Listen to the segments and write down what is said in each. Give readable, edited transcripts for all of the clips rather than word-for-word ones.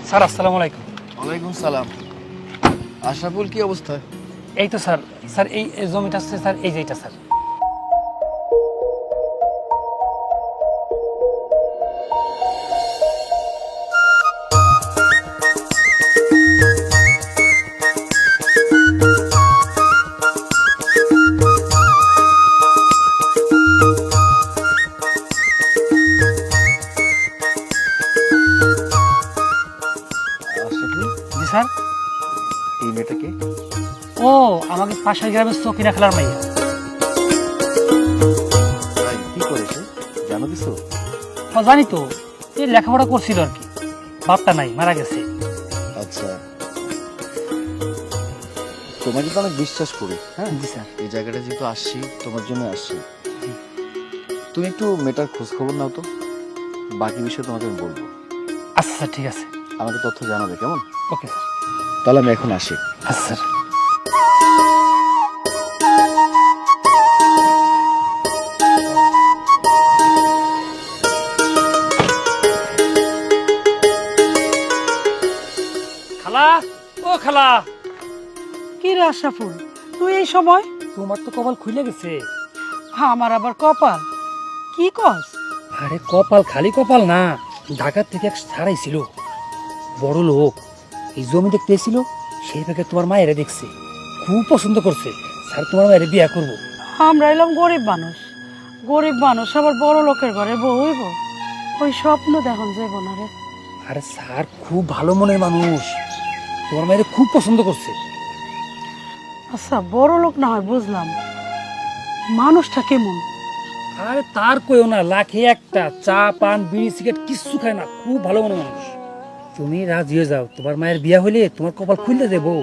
Sir আসসালামু আলাইকুম। ওয়ালাইকুম সালাম। আশরাফুল, কি অবস্থা? এই তো স্যার, স্যার এই জমিটা আছে স্যার, এই যে এটা স্যার। আশরাফুল, জি স্যার। এই মেয়েটাকে? ও আমাকে পাশের গ্রামের চকিনা খেলার মাইয়া। ভাই, কি করেছে জানো কিছু? জানি তো, এই লেখাপড়া করছিল আর কি, বাপটা নাই, মারা গেছে। আচ্ছা, তোমাকে তো অনেক বিশ্বাস করি। হ্যাঁ জি স্যার। এই জায়গাটা যেহেতু আসছি, তোমার জন্য আসছি। তুমি একটু মেয়েটার খোঁজ খবর নাও তো, বাকি বিষয় তোমাকে আমি বলবো। আচ্ছা স্যার, ঠিক আছে। আমাকে তথ্য জানাবে, কেমন? Okay sir. তাহলে আমি এখন আসি। আচ্ছা স্যার। খালা, ও খালা। কি রে আশরাফুল, তুই এই সময়? তোমার তো কপাল খুলে গেছে। আমার আবার কপাল? কি কস? আরে কপাল, খালি কপাল না, ঢাকা থেকে এক ছাড়াই ছিল, বড় লোক, এই জমি দেখতে এসেছিল, সেই ভাগে তোমার মায়েরা দেখছে, খুব পছন্দ করছে, স্যার তোমার মায়ের বিয়া করবো। আমরা এলাম গরিব মানুষ, গরিব মানুষ আবার বড় লোকের ঘরে বউ হইব? ওই স্বপ্ন দেখুন যাব না রে। আরে স্যার খুব ভালো মনের মানুষ, তোমার মায়ের খুব পছন্দ করছে। আচ্ছা, বড় লোক না হয় বুঝলাম, মানুষটা কেমন? আরে তার কইও না, লাখে একটা, চা পান বিড়ি সিগারেট কিচ্ছু খায় না, খুব ভালো মনের মানুষ। তুমি রাজি হয়ে যাও, তোমার মায়ের বিয়া হইলে তোমার কপাল খুললে দেবো।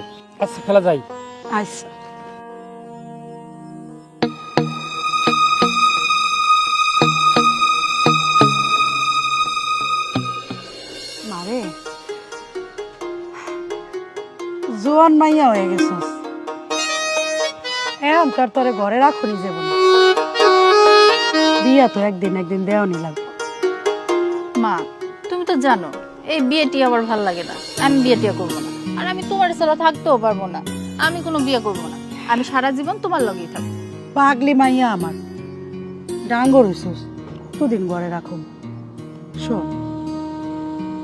আচ্ছা খেলা যাই। আচ্ছা। মারে, জোয়ান মাইয়া হয়ে গেছস, এখন তার তোরে ঘরে রাখুনি যাব না, বিয়া তো একদিন একদিন দেওয়ানি লাগবে। মা, তুমি তো জানো এই বিয়েটি আবার ভাল লাগে না, আমি বিয়েটিয়া করবো না। আর আমি তোমার ছাড়া থাকতেও পারবো না, আমি কোনো বিয়ে করবো না, আমি সারা জীবন তোমার লগেই থাকবো। পাগলি মাইয়া আমার, ডাঙ্গর হইছস, কতদিন ঘরে রাখুন। শোন,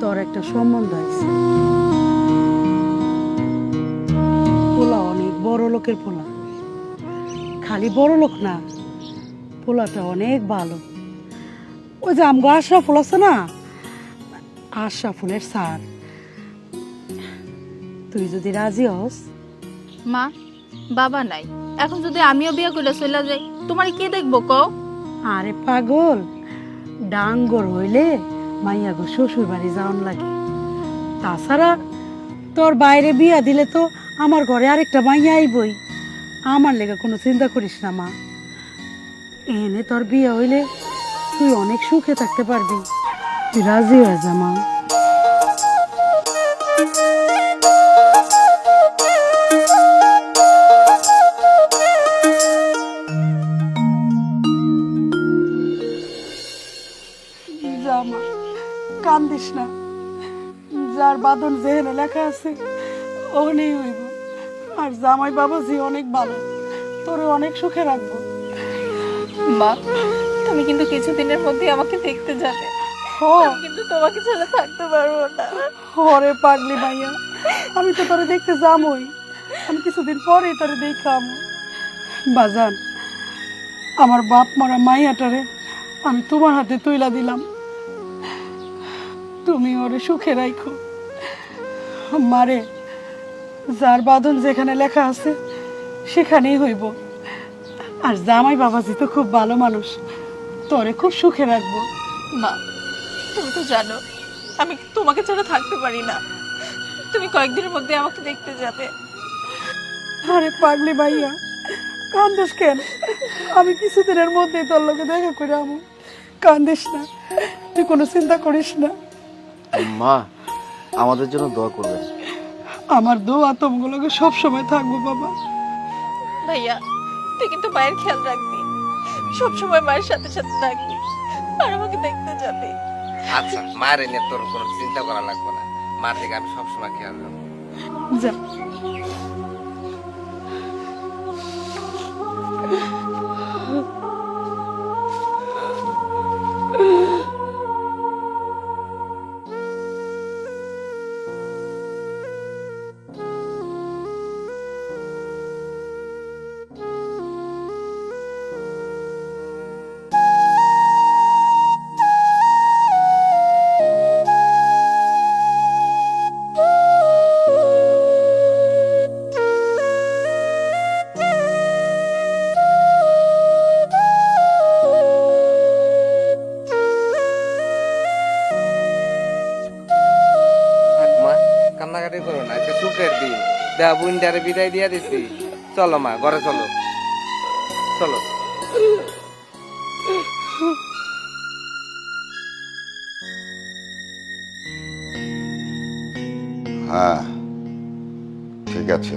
তোর একটা সম্বন্ধ আছে, পোলা অনেক বড় লোকের পোলা, খালি বড় লোক না, পোলাটা অনেক ভালো। ওই যে আমগো আশরাফুল আছে না, আশরাফুলের স্যার, তুই যদি রাজি হস। মা, বাবা নাই, এখন যদি আমিও বিয়ে করে চলে যাই, তোমার কে দেখবো কও? আরে পাগল, ডাঙ্গর হইলে মাইয়া গো শ্বশুর বাড়ি যাওয়ান লাগে। তাছাড়া তোর বাইরে বিয়া দিলে তো আমার ঘরে আরেকটা মাইয়া আইবই, আমার লেগে কোনো চিন্তা করিস না মা। এনে তোর বিয়া হইলে তুই অনেক সুখে থাকতে পারবি, তুই রাজি হয়ে যা মা। যা মা, কান্দিস না, যার বাঁধন যেহেনে লেখা আছে ওখানেই হইব। আর জামাই বাবাজি অনেক ভালো, তোরে অনেক সুখে রাখবো। মা, তুমি কিন্তু কিছুদিনের মধ্যে আমাকে দেখতে যাবে, আমি কিন্তু তোমাকে ছাড়া থাকতে পারবো না। ওরে পাগলি মাইয়া, আমি তো তোরে দেখতে যামই, আমি কিছুদিন পরেই তোরে দেখাম। বাজান, আমার বাপ মরা মাইয়াটারে আমি তোমার হাতে তুইলা দিলাম, তুমি ওরে সুখে রাখো। মারে, যার বাঁধন যেখানে লেখা আছে সেখানেই হইব। আর জামাই বাবাজি তো খুব ভালো মানুষ, তোরে খুব সুখে রাখবো। মা, তুমি তো জানো আমি তোমাকে ছাড়া থাকতে পারি না, তুমি কয়েকদিনের মধ্যে আমাকে দেখতে যাবে। আরে পাগলি ভাইয়া, কান্দিস কেন? আমি কিছুদিনের মধ্যে তোর লোকে দেখা করে আমু, কান্দিস না, তুই কোনো চিন্তা করিস না। মা, আমাদের জন্য দোয়া করবেন। আমার দোয়া তোমাগুলোকে সব সময় থাকবো বাবা। ভাইয়া, তুই কিন্তু মায়ের খেয়াল রাখবি, সবসময় মায়ের সাথে সাথে থাকবি, আর আমাকে দেখতে যাবে। আচ্ছা, মায়ের নিয়ে তোর কোনো চিন্তা করা লাগবে না, মার থেকে আমি সবসময় খেয়াল রাখবো। যা। থাক মা, কান্নাকাটি করো না, আজকে সুখের দিন। দেয়া বুনটারে বিদায় দিয়া দিছি। চলো মা, ঘরে চলো, চলো। হ্যাঁ, ঠিক আছে।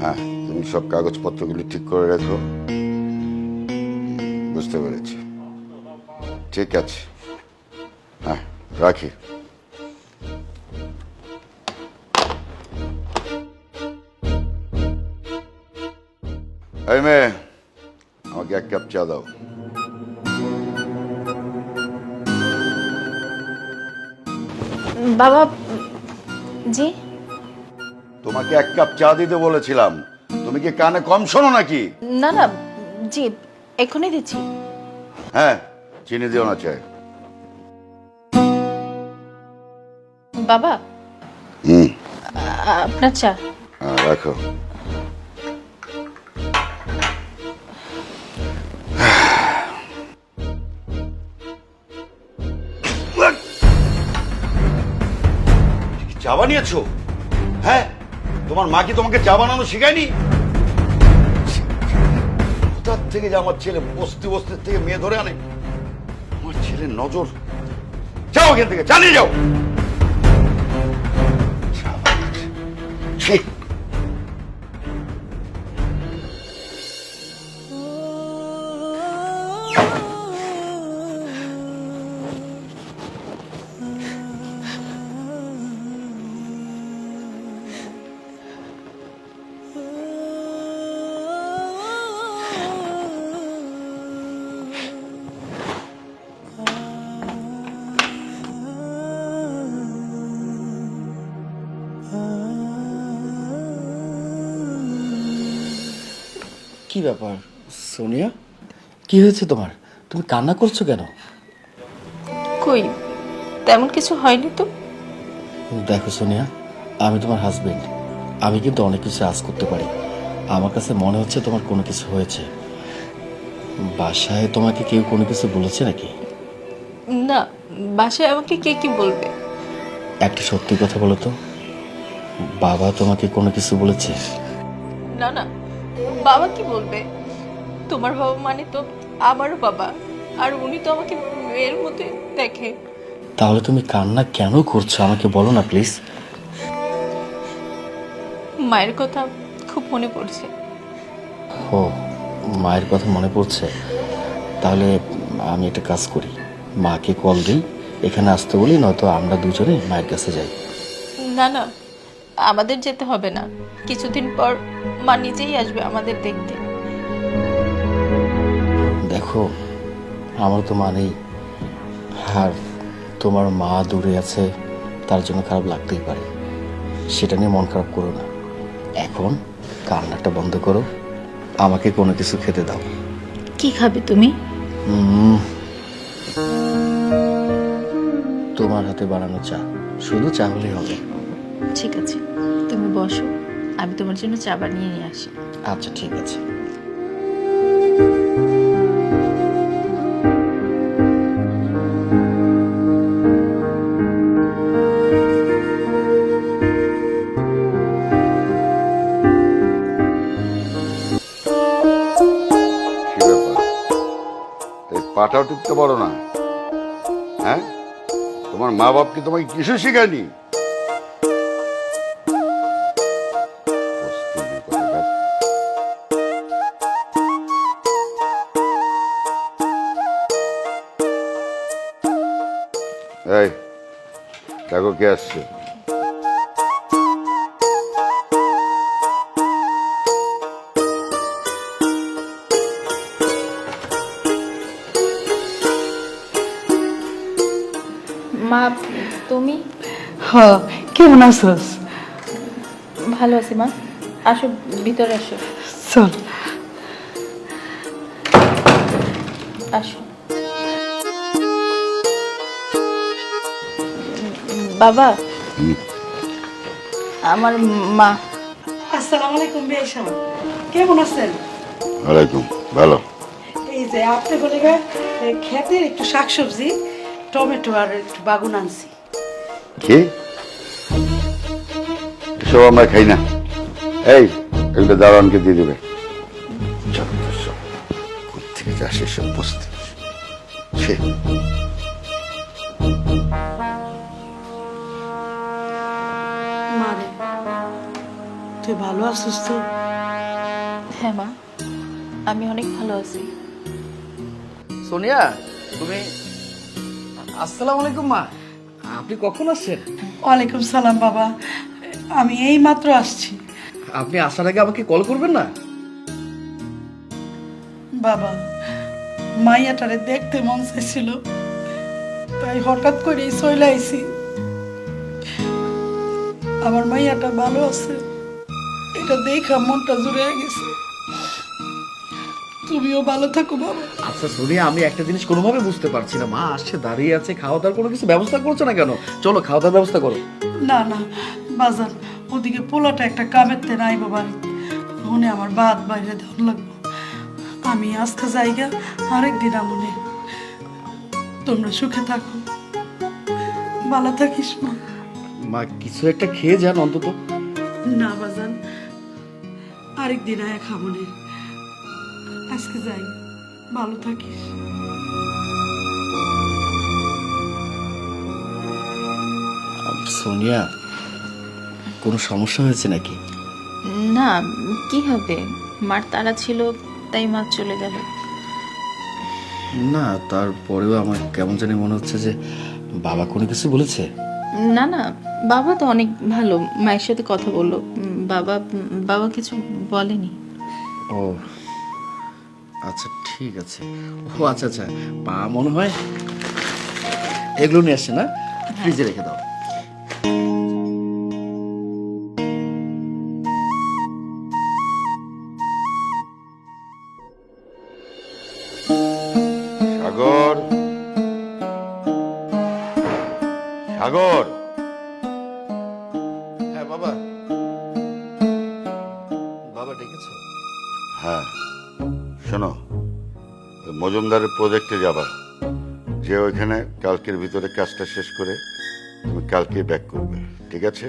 হ্যাঁ, তুমি সব কাগজপত্রগুলি ঠিক করে রেখো। বুঝতে পেরেছি, ঠিক আছে। হ্যাঁ, রাখি। এই মেয়ে, আমাকে 1 কাপ চা দাও। বাবা, জি? তোমাকে 1 কাপ চা দিতে বলেছিলাম, তুমি কি কানে কম শোনো নাকি? না না, জি এখনই দিচ্ছি। হ্যাঁ, চিনি দিও না চায়। বাবা, হুম, আপনার চা। হ্যাঁ, রাখো। চা বানিয়েছো? হ্যাঁ, তোমার মা কি তোমাকে চা বানানো শেখায়নি? কোথা থেকে যে আমার ছেলে বস্তি বস্তির থেকে মেয়ে ধরে আনে, আমার ছেলের নজর। যাও এখান থেকে, চালিয়ে যাও। চা বানাচ্ছে। ছি। কি ব্যাপার সোনিয়া, কি হয়েছে তোমার? তুমি কান্না করছো কেন? কই, তেমন কিছু হয়নি তো। দেখো সোনিয়া, আমি তোমার হাজবেন্ড, আমি কিন্তু অনেক কিছু আজ করতে পারি। আমার কাছে মনে হচ্ছে তোমার কোনো কিছু হয়েছে। বাসায় তোমাকে কেউ কোনো কিছু বলেছে নাকি? না, বাসায় আমাকে কে কি বলবে? একটা সত্যি কথা বলো তো, বাবা তোমাকে কোনো কিছু বলেছে? না না, বাবা কি বলবে? তোমার বাবা মানে তো আমারও বাবা, আর উনি তো আমাকে মেয়ের মধ্যে দেখে। তাহলে তুমি কান্না কেন করছো আমাকে বলো না প্লিজ। মায়ের কথা খুব মনে পড়ছে। ও, মায়ের কথা মনে পড়ছে? তাহলে আমি একটা কাজ করি, মাকে কল দিই, এখানে আসতে বলি, নয়তো আমরা দুজনে মায়ের কাছে যাই। না না, আমাদের যেতে হবে না, কিছুদিন পর মা নিজেই আসবে আমাদের দেখতে। দেখো, আমার তো মা নেই, আর তোমার মা দূরে আছে, তার জন্য খারাপ লাগতেই পারে। সেটা নিয়ে মন খারাপ করো না। এখন কান্নাটা বন্ধ করো, আমাকে কোনো কিছু খেতে দাও। কি খাবে তুমি? তোমার হাতে বানানো চা, শুধু চা হলেই হবে। ঠিক আছে, তুমি বসো, আমি তোমার জন্য চা বানিয়ে নিয়ে আসি। আচ্ছা, ঠিক আছে। কি ব্যাপার, এই পাটাও টিপতে পারো না? হ্যাঁ, তোমার মা বাপ কি তোমাকে কিছু শেখায়নি? অস্থির কোথাকার। এই দেখো দেখো কে আসছে। মা তুমি? হ, কেমন আছোস? ভালো আছি মা, আসো ভিতরে আসো। চল। আসো বাবা, আমার মা। আসসালামু আলাইকুম বিয়াই সাহেব, কেমন আছেন? ওয়ালাইকুম, ভালো। এই যে আপনি বলে খেতে একটু শাকসবজি, টমেটো আর একটু বাগুন আনছি। কি এসব আমরা খাই না। এই এগুলো দারোয়ানকে দিয়ে দেবে। কোথেকে যাস এসব বসতে? মারে, তুই ভালো আছিস তো? হ্যাঁ মা, আমি অনেক ভালো আছি। সোনিয়া, তুমি? আসসালামু আলাইকুম মা, আপনি কখন আসছেন? ওয়ালাইকুম সালাম বাবা, আমি এই মাত্র আসছি। আপনি আসার আগে আমাকে কল করবেন না? বাবা, মাইয়াটারে দেখতে মন চাইছিল, তাই হঠাৎ করে চলে আইছি। আমার মাইয়াটা ভালো আছে, এটা দেখা মনটা জুড়ে গেছে। তুমিও ভালো থাকো বাবা। আচ্ছা সোনিয়া, আমি একটা জিনিস কোনোভাবে বুঝতে পারছি না, মা আসছে দাঁড়িয়ে আছে, খাওয়া দাওয়ার কোনো কিছু ব্যবস্থা করছো না কেন? চলো খাওয়া দাওয়ার ব্যবস্থা করো। না না বাজান, ওদিকে পোলাটা একটা কামেরতে নাই বাড়ি, মনে আমার বাদ বাইরে দেওয়ার লাগবো। আমি আজকে জায়গা আরেকদিন আমনে। তোমরা সুখে থাকো, ভালো থাকিস মা। মা কিছু একটা খেয়ে যান অন্তত। না বাজান, আরেকদিন আয়া খাবনে। আজকে যাই, ভালো থাকিস। সোনিয়া, কোনো সমস্যা হয়েছে নাকি? না, কি হবে, মার তাড়া ছিল তাই মা চলে গেল। না, তারপরেও আমার কেমন জানি মনে হচ্ছে যে বাবা কোনো কিছু বলেছে। না না, বাবা তো অনেক ভালো, মায়ের সাথে কথা বললো। বাবা কিছু বলেনি। ও আচ্ছা, ঠিক আছে। ও আচ্ছা আচ্ছা, মা মনে হয় এগুলো নিয়ে আসছে না, ফ্রিজে রেখে দাও। সাগর, সাগর। হ্যাঁ বাবা। বাবা ডেকেছো? হ্যাঁ, শোনো, ওই মজুমদারের প্রজেক্টে যাবা, যে ওইখানে কালকের ভিতরে কাজটা শেষ করে তুমি কালকে ব্যাক করবে, ঠিক আছে?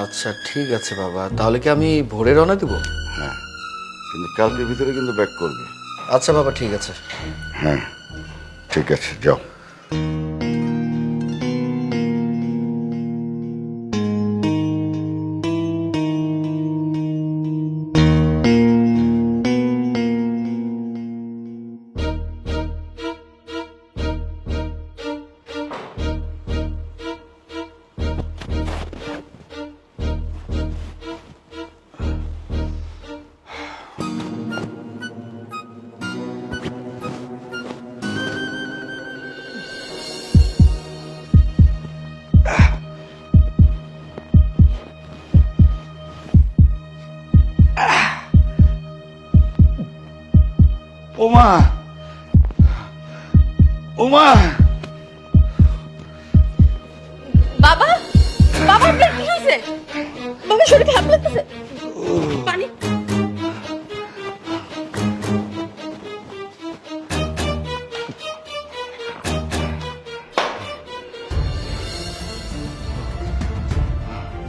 আচ্ছা ঠিক আছে বাবা, তাহলে কি আমি ভোরে রওনা দেবো? হ্যাঁ, কিন্তু কালকের ভিতরে কিন্তু ব্যাক করবে। আচ্ছা বাবা, ঠিক আছে। হ্যাঁ ঠিক আছে, যাও। ওমা, ওমা, বাবা, বাবা আপনার কি হয়েছে? বাবা শরীর খারাপ লাগতেছে, পানি।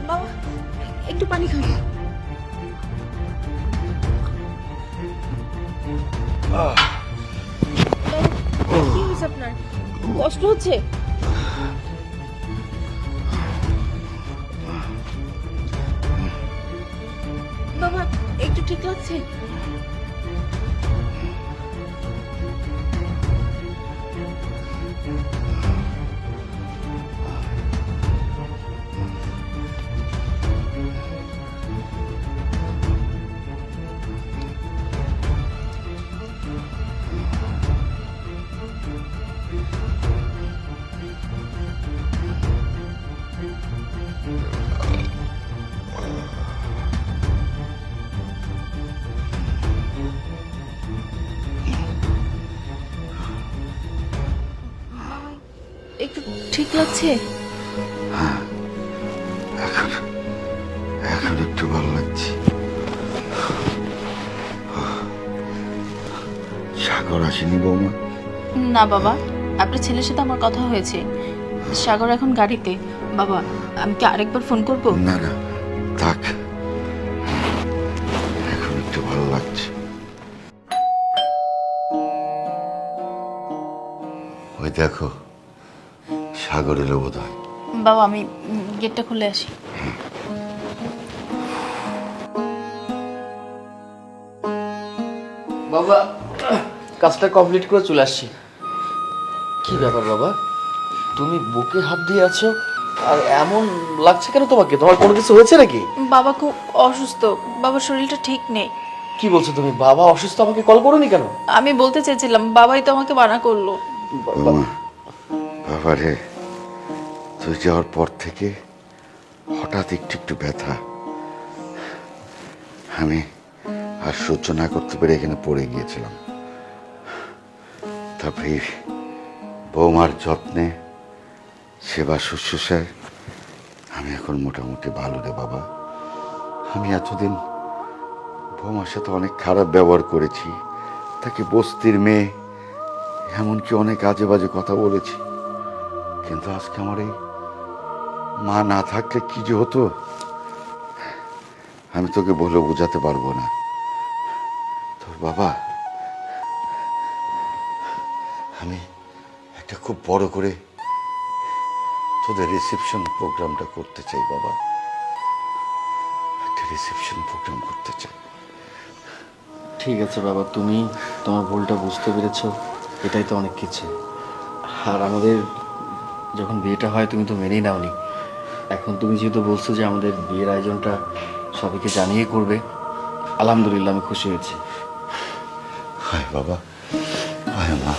বাবা একটু পানি খান। কি হয়েছে আপনার? কষ্ট হচ্ছে? বাবা একটু ঠিক লাগছে? একটু ঠিক লাগছে? এখন এখন একটু ভালো লাগছে। সাগর আসেনি বৌমা? না বাবা, আপনার ছেলের সাথে আমার কথা হয়েছে। সাগর এখন গাড়িতে। বাবা, আমি কি আরেকবার ফোন করব? না না, থাক, এখন একটু ভালো লাগছে। ওই দেখো, সাগর এলো বোধ হয়। বাবা, আমি গেটটা খুলে আসি। বাবা, কাজটা কমপ্লিট করে চলে আসছি। কি ব্যাপার বাবা, তুমি বুকে হাত দিয়ে আছো আর এমন লাগছে কেন তোমাকে? তোমার কোনো কিছু হয়েছে নাকি? বাবা খুব অসুস্থ, বাবার শরীরটা ঠিক নেই। কি বলছো তুমি? বাবা অসুস্থ, আমাকে কল করোনি কেন? আমি বলতে চেয়েছিলাম, বাবাই তো আমাকে মানা করলো। বৌমা, বাবারে, তুই যাওয়ার পর থেকে হঠাৎ একটু একটু ব্যথা। আমি আর সহ্য না করতে পেরে এখানে পড়ে গিয়েছিলাম। তারপরে বৌমার যত্নে, সেবা শুশ্রূষায় আমি এখন মোটামুটি ভালো রে বাবা। আমি এতদিন বৌমার সাথে অনেক খারাপ ব্যবহার করেছি, তাকে বস্তির মেয়ে এমনকি অনেক আজে বাজে কথা বলেছি। কিন্তু আজকে আমার এই মা না থাকলে কি যে হতো আমি তোকে বলে বোঝাতে পারবো না। তোর বাবা, আমি একটা খুব বড় করে তোদের রিসেপশন প্রোগ্রামটা করতে চাই বাবা। একটা রিসেপশন প্রোগ্রাম করতে চাই। ঠিক আছে বাবা, তুমি তোমার ভুলটা বুঝতে পেরেছো, এটাই তো অনেক কিছু। আর আমাদের যখন বিয়েটা হয় তুমি তো মেনেই নাওনি। এখন তুমি যেহেতু বলছো যে আমাদের বিয়ের আয়োজনটা সবাইকে জানিয়ে করবে, আলহামদুলিল্লাহ, আমি খুশি হয়েছি। হায় বাবা, হায় মা।